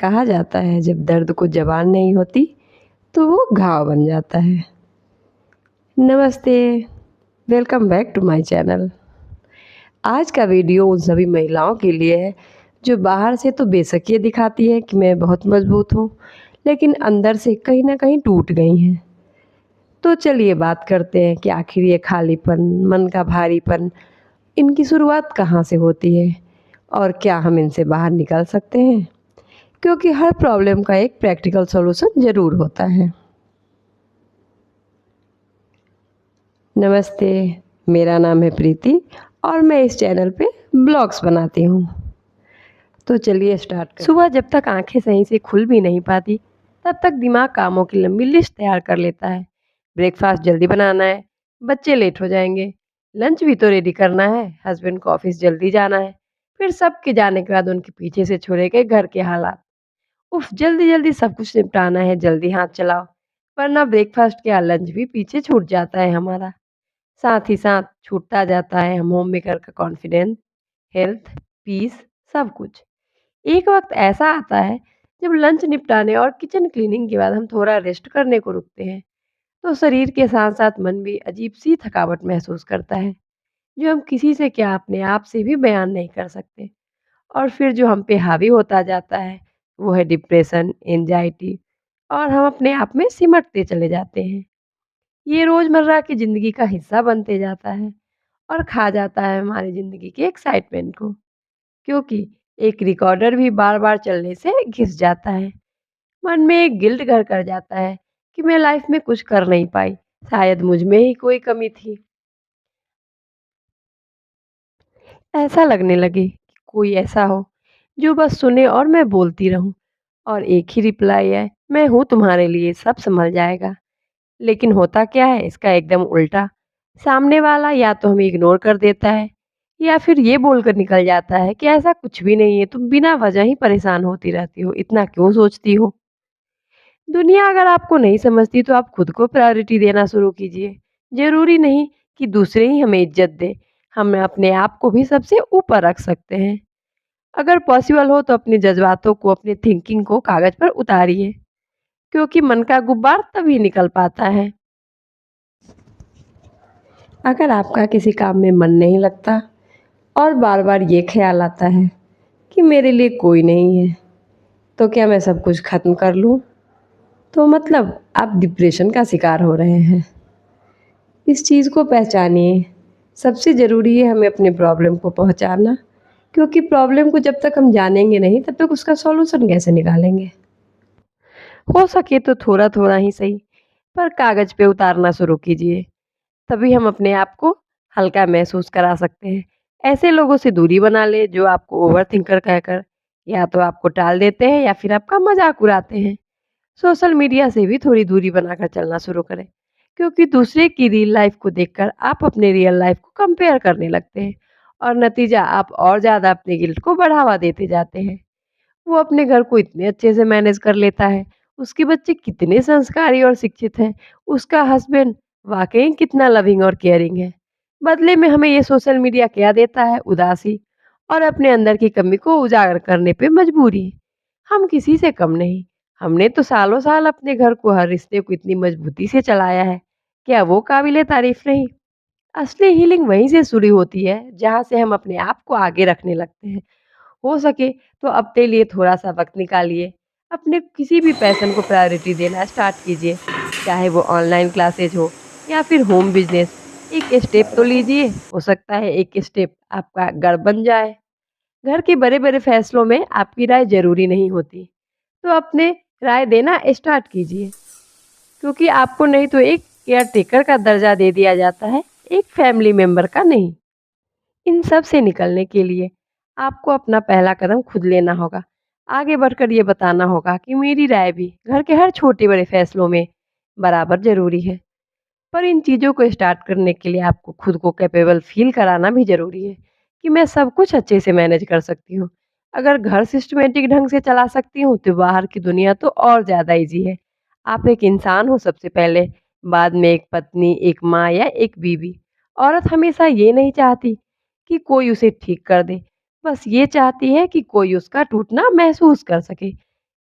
कहा जाता है जब दर्द को ज़बान नहीं होती तो वो घाव बन जाता है। नमस्ते, welcome back to my channel. आज का वीडियो उन सभी महिलाओं के लिए है जो बाहर से तो बेशक ये दिखाती है कि मैं बहुत मजबूत हूँ, लेकिन अंदर से कहीं ना कहीं टूट गई हैं। तो चलिए बात करते हैं कि आखिर ये खालीपन, मन का भारीपन, इनकी शुरुआत कहाँ से होती है और क्या हम इनसे बाहर निकल सकते हैं, क्योंकि हर प्रॉब्लम का एक प्रैक्टिकल सॉल्यूशन ज़रूर होता है। नमस्ते, मेरा नाम है प्रीति और मैं इस चैनल पे ब्लॉग्स बनाती हूँ। तो चलिए स्टार्ट करते हैं। सुबह जब तक आंखें सही से खुल भी नहीं पाती तब तक दिमाग कामों की लंबी लिस्ट तैयार कर लेता है। ब्रेकफास्ट जल्दी बनाना है, बच्चे लेट हो जाएंगे, लंच भी तो रेडी करना है, हस्बैंड को ऑफिस जल्दी जाना है, फिर सबके जाने के बाद उनके पीछे से छोड़े गए घर के हालात। उफ, जल्दी जल्दी सब कुछ निपटाना है, जल्दी हाथ चलाओ, वरना ब्रेकफास्ट या लंच भी पीछे छूट जाता है हमारा। साथ ही साथ छूटता जाता है हम होम मेकर का कॉन्फिडेंस, हेल्थ, पीस, सब कुछ। एक वक्त ऐसा आता है जब लंच निपटाने और किचन क्लीनिंग के बाद हम थोड़ा रेस्ट करने को रुकते हैं, तो शरीर के साथ साथ मन भी अजीब सी थकावट महसूस करता है, जो हम किसी से क्या अपने आप से भी बयान नहीं कर सकते। और फिर जो हम पे हावी होता जाता है वो है डिप्रेशन, एंजाइटी, और हम अपने आप में सिमटते चले जाते हैं। ये रोज़मर्रा की ज़िंदगी का हिस्सा बनते जाता है और खा जाता है हमारी ज़िंदगी के एक्साइटमेंट को, क्योंकि एक रिकॉर्डर भी बार-बार चलने से घिस जाता है। मन में एक गिल्ट घर कर जाता है कि मैं लाइफ में कुछ कर नहीं पाई, शायद मुझ में ही कोई कमी थी। ऐसा लगने लगे कि कोई ऐसा हो जो बस सुने और मैं बोलती रहूं, और एक ही रिप्लाई है, मैं हूँ तुम्हारे लिए, सब संभल जाएगा। लेकिन होता क्या है इसका एकदम उल्टा। सामने वाला या तो हमें इग्नोर कर देता है या फिर ये बोलकर निकल जाता है कि ऐसा कुछ भी नहीं है, तुम बिना वजह ही परेशान होती रहती हो, इतना क्यों सोचती हो। दुनिया अगर आपको नहीं समझती तो आप खुद को प्रायोरिटी देना शुरू कीजिए। जरूरी नहीं कि दूसरे ही हमें इज्जत दे, हम अपने आप को भी सबसे ऊपर रख सकते हैं। अगर पॉसिबल हो तो अपने जज्बातों को, अपनी थिंकिंग को कागज पर उतारिए, क्योंकि मन का गुब्बार तभी निकल पाता है अगर आपका किसी काम में मन नहीं लगता और बार बार ये ख्याल आता है कि मेरे लिए कोई नहीं है, तो क्या मैं सब कुछ खत्म कर लूँ, तो मतलब आप डिप्रेशन का शिकार हो रहे हैं। इस चीज़ को पहचानिए। सबसे ज़रूरी है हमें अपने प्रॉब्लम को पहचानना, क्योंकि प्रॉब्लम को जब तक हम जानेंगे नहीं तब तक उसका सॉल्यूशन कैसे निकालेंगे। हो सके तो थोड़ा थोड़ा ही सही, पर कागज पे उतारना शुरू कीजिए, तभी हम अपने आप को हल्का महसूस करा सकते हैं। ऐसे लोगों से दूरी बना ले जो आपको ओवरथिंकर कहकर या तो आपको टाल देते हैं या फिर आपका मजाक उड़ाते हैं। सोशल मीडिया से भी थोड़ी दूरी बनाकर चलना शुरू करें, क्योंकि दूसरे की रियल लाइफ को देखकर आप अपने रियल लाइफ को कंपेयर करने लगते हैं, और नतीजा आप और ज़्यादा अपने गिल्ट को बढ़ावा देते जाते हैं। वो अपने घर को इतने अच्छे से मैनेज कर लेता है, उसके बच्चे कितने संस्कारी और शिक्षित हैं, उसका हस्बैंड वाकई कितना लविंग और केयरिंग है। बदले में हमें ये सोशल मीडिया क्या देता है? उदासी और अपने अंदर की कमी को उजागर करने पे मजबूरी। हम किसी से कम नहीं, हमने तो सालों साल अपने घर को, हर रिश्ते को इतनी मजबूती से चलाया है, क्या वो काबिले तारीफ नहीं? असली हीलिंग वहीं से शुरू होती है जहाँ से हम अपने आप को आगे रखने लगते हैं। हो सके तो अपने लिए थोड़ा-सा वक़्त निकालिए। अपने किसी भी पैशन को प्रायोरिटी देना स्टार्ट कीजिए, चाहे वो ऑनलाइन क्लासेज हो या फिर होम बिज़नेस। एक स्टेप तो लीजिए, हो सकता है एक स्टेप आपका घर बन जाए। घर के बड़े-बड़े फैसलों में आपकी राय ज़रूरी नहीं होती, तो अपने राय देना स्टार्ट कीजिए, क्योंकि आपको नहीं तो एक केयरटेकर का दर्जा दे दिया जाता है, एक फैमिली मेंबर का नहीं। इन सब से निकलने के लिए आपको अपना पहला कदम खुद लेना होगा। आगे बढ़कर ये बताना होगा कि मेरी राय भी घर के हर छोटे-बड़े फैसलों में बराबर ज़रूरी है। पर इन चीज़ों को स्टार्ट करने के लिए आपको खुद को कैपेबल फ़ील कराना भी ज़रूरी है कि मैं सब कुछ अच्छे से मैनेज कर सकती हूँ। अगर घर सिस्टमैटिक ढंग से चला सकती हूँ, तो बाहर की दुनिया तो और ज़्यादा ईज़ी है। आप एक इंसान हो सबसे पहले, बाद में एक पत्नी, एक माँ या एक बीवी। औरत हमेशा ये नहीं चाहती कि कोई उसे ठीक कर दे, बस ये चाहती है कि कोई उसका टूटना महसूस कर सके।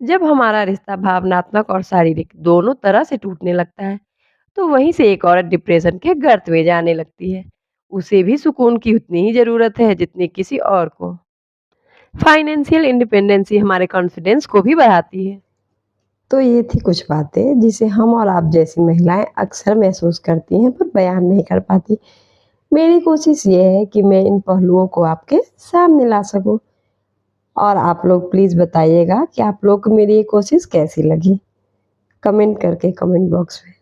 जब हमारा रिश्ता भावनात्मक और शारीरिक दोनों तरह से टूटने लगता है, तो वहीं से एक औरत डिप्रेशन के गर्त में जाने लगती है। उसे भी सुकून की उतनी ही ज़रूरत है जितनी किसी और को। फाइनेंशियल इंडिपेंडेंसी हमारे कॉन्फिडेंस को भी बढ़ाती है। तो ये थी कुछ बातें जिसे हम और आप जैसी महिलाएं अक्सर महसूस करती हैं पर बयान नहीं कर पाती। मेरी कोशिश ये है कि मैं इन पहलुओं को आपके सामने ला सकूं और आप लोग प्लीज़ बताइएगा कि आप लोग को मेरी ये कोशिश कैसी लगी, कमेंट करके कमेंट बॉक्स में।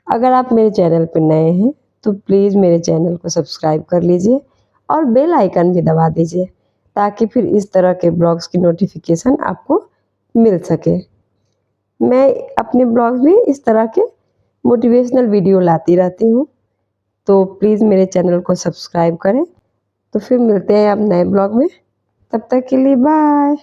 अगर आप मेरे चैनल पर नए हैं तो प्लीज़ मेरे चैनल को सब्सक्राइब कर लीजिए और बेल आइकन भी दबा दीजिए ताकि फिर इस तरह के ब्लॉग्स की नोटिफिकेशन आपको मिल सके। मैं अपने ब्लॉग्स में इस तरह के मोटिवेशनल वीडियो लाती रहती हूँ, तो प्लीज़ मेरे चैनल को सब्सक्राइब करें। तो फिर मिलते हैं अब नए ब्लॉग में, तब तक के लिए बाय।